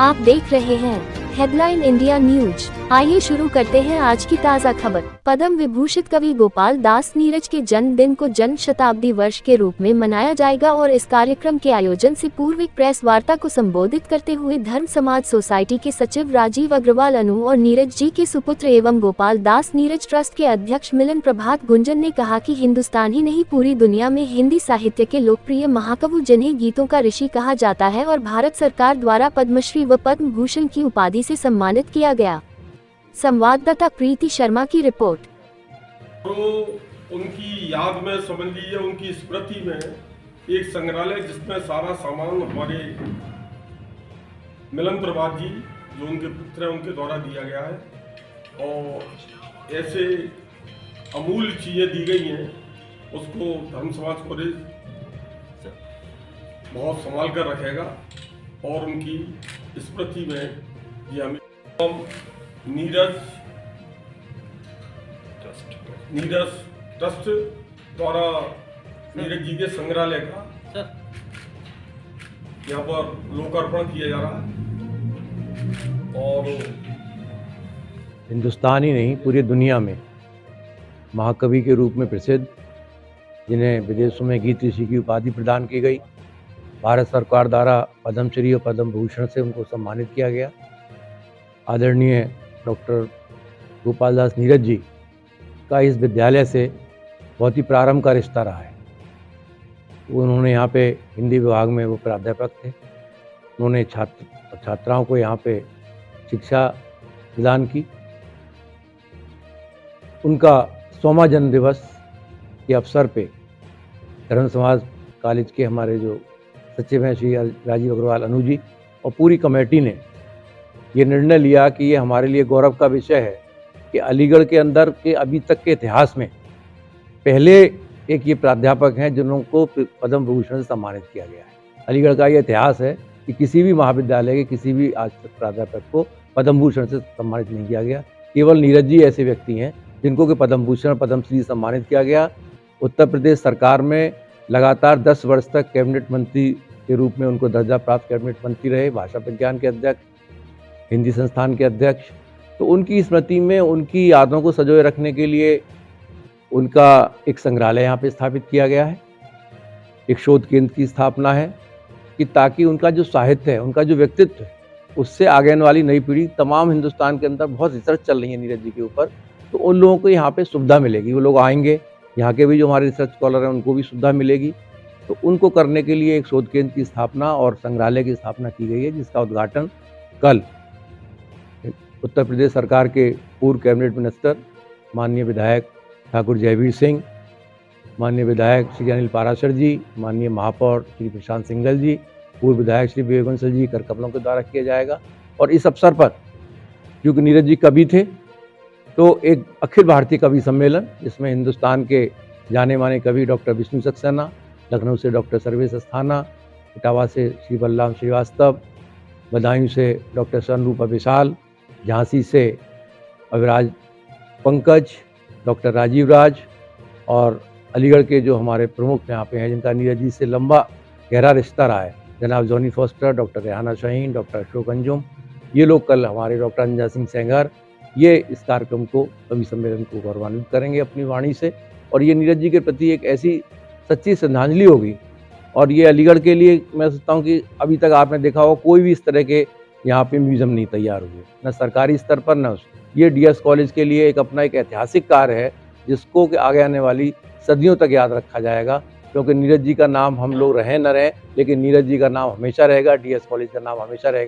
आप देख रहे हैं हेडलाइन इंडिया न्यूज। आइए शुरू करते हैं आज की ताज़ा खबर। पद्म विभूषित कवि गोपाल दास नीरज के जन्मदिन को जन्म शताब्दी वर्ष के रूप में मनाया जाएगा और इस कार्यक्रम के आयोजन से पूर्व एक प्रेस वार्ता को संबोधित करते हुए धर्म समाज सोसाइटी के सचिव राजीव अग्रवाल अनु और नीरज जी के सुपुत्र एवं गोपाल दास नीरज ट्रस्ट के अध्यक्ष मिलन प्रभात गुंजन ने कहा कि हिंदुस्तान ही नहीं पूरी दुनिया में हिंदी साहित्य के लोकप्रिय महाकवि जिन्हें गीतों का ऋषि कहा जाता है और भारत सरकार द्वारा पद्मश्री व पद्म भूषण की उपाधि से सम्मानित किया गया। संवाददाता प्रीति शर्मा की रिपोर्ट। तो उनकी याद में समझ लीजिए, उनकी स्मृति में एक संग्रहालय जिसमें सारा सामान हमारे मिलन प्रभात जी जो उनके पुत्र हैं उनके द्वारा दिया गया है और ऐसे अमूल्य चीज़ें दी गई हैं उसको धर्म समाज कॉलेज बहुत संभाल कर रखेगा और उनकी स्मृति में ये हमें नीरज ट्रस्ट द्वारा नीरज जी के संग्रहालय का यहाँ पर लोकार्पण किया जा रहा है और हिंदुस्तान ही नहीं पूरी दुनिया में महाकवि के रूप में प्रसिद्ध, जिन्हें विदेशों में गीत ऋषि की उपाधि प्रदान की गई, भारत सरकार द्वारा पद्मश्री और पद्म भूषण से उनको सम्मानित किया गया। आदरणीय डॉक्टर गोपाल दास नीरज जी का इस विद्यालय से बहुत ही प्रारंभ का रिश्ता रहा है। उन्होंने यहाँ पे हिंदी विभाग में वो प्राध्यापक थे। उन्होंने छात्राओं को यहाँ पे शिक्षा प्रदान की। उनका 100वां जन्म दिवस के अवसर पे धर्म समाज कॉलेज के हमारे जो सचिव हैं श्री राजीव अग्रवाल अनु जी और पूरी कमेटी ने ये निर्णय लिया कि ये हमारे लिए गौरव का विषय है कि अलीगढ़ के अंदर के अभी तक के इतिहास में पहले एक ये प्राध्यापक हैं जिनको पद्म भूषण से सम्मानित किया गया है। अलीगढ़ का ये इतिहास है कि किसी भी महाविद्यालय के किसी भी आज तक प्राध्यापक को पद्म भूषण से सम्मानित नहीं किया गया। केवल नीरज जी ऐसे व्यक्ति हैं जिनको कि पद्म भूषण पद्मश्री सम्मानित किया गया। उत्तर प्रदेश सरकार में लगातार 10 वर्ष तक कैबिनेट मंत्री के रूप में उनको दर्जा प्राप्त कैबिनेट मंत्री रहे, भाषा विज्ञान के अध्यक्ष, हिंदी संस्थान के अध्यक्ष। तो उनकी स्मृति में उनकी यादों को संजोए रखने के लिए उनका एक संग्रहालय यहाँ पे स्थापित किया गया है। एक शोध केंद्र की स्थापना है कि ताकि उनका जो साहित्य है, उनका जो व्यक्तित्व है, उससे आगे आने वाली नई पीढ़ी, तमाम हिंदुस्तान के अंदर बहुत रिसर्च चल रही है नीरज जी के ऊपर, तो उन लोगों को यहाँ पे सुविधा मिलेगी। वो लोग आएंगे, यहाँ के भी जो हमारे रिसर्च स्कॉलर हैं उनको भी सुविधा मिलेगी। तो उनको करने के लिए एक शोध केंद्र की स्थापना और संग्रहालय की स्थापना की गई है, जिसका उद्घाटन कल उत्तर प्रदेश सरकार के पूर्व कैबिनेट मिनिस्टर माननीय विधायक ठाकुर जयवीर सिंह, माननीय विधायक श्री अनिल पाराशर जी, माननीय महापौर श्री प्रशांत सिंघल जी, पूर्व विधायक श्री विवेक बंसल जी करकमलों के द्वारा किया जाएगा। और इस अवसर पर क्योंकि नीरज जी कवि थे तो एक अखिल भारतीय कवि सम्मेलन, जिसमें हिंदुस्तान के जाने माने कवि डॉक्टर विष्णु सक्सेना, लखनऊ से डॉक्टर सर्वेश अस्थाना, इटावा से श्री बलराम श्रीवास्तव, बदायूं से डॉक्टर सनरूपा विशाल, झांसी से अविराज पंकज, डॉक्टर राजीव राज और अलीगढ़ के जो हमारे प्रमुख यहाँ पे हैं जिनका नीरज जी से लंबा गहरा रिश्ता रहा है, जनाब Johnny foster, doctor Rehana Shaheen, doctor Ashok Anjum, ये लोग कल हमारे डॉक्टर अंजा सिंह सेंगर ये इस कार्यक्रम को, कवि सम्मेलन को गौरवान्वित करेंगे अपनी वाणी से। और ये नीरज जी के प्रति एक ऐसी सच्ची श्रद्धांजलि होगी। और ये अलीगढ़ के लिए मैं सोचता हूँ कि अभी तक आपने देखा होगा कोई भी इस तरह के यहाँ पे म्यूजियम नहीं तैयार हुए, न सरकारी स्तर पर न ये डीएस कॉलेज के लिए एक अपना एक ऐतिहासिक कार्य है जिसको कि आगे आने वाली सदियों तक याद रखा जाएगा। क्योंकि नीरज जी का नाम हम लोग रहें न रहें, लेकिन नीरज जी का नाम हमेशा रहेगा, डीएस कॉलेज का नाम हमेशा रहेगा।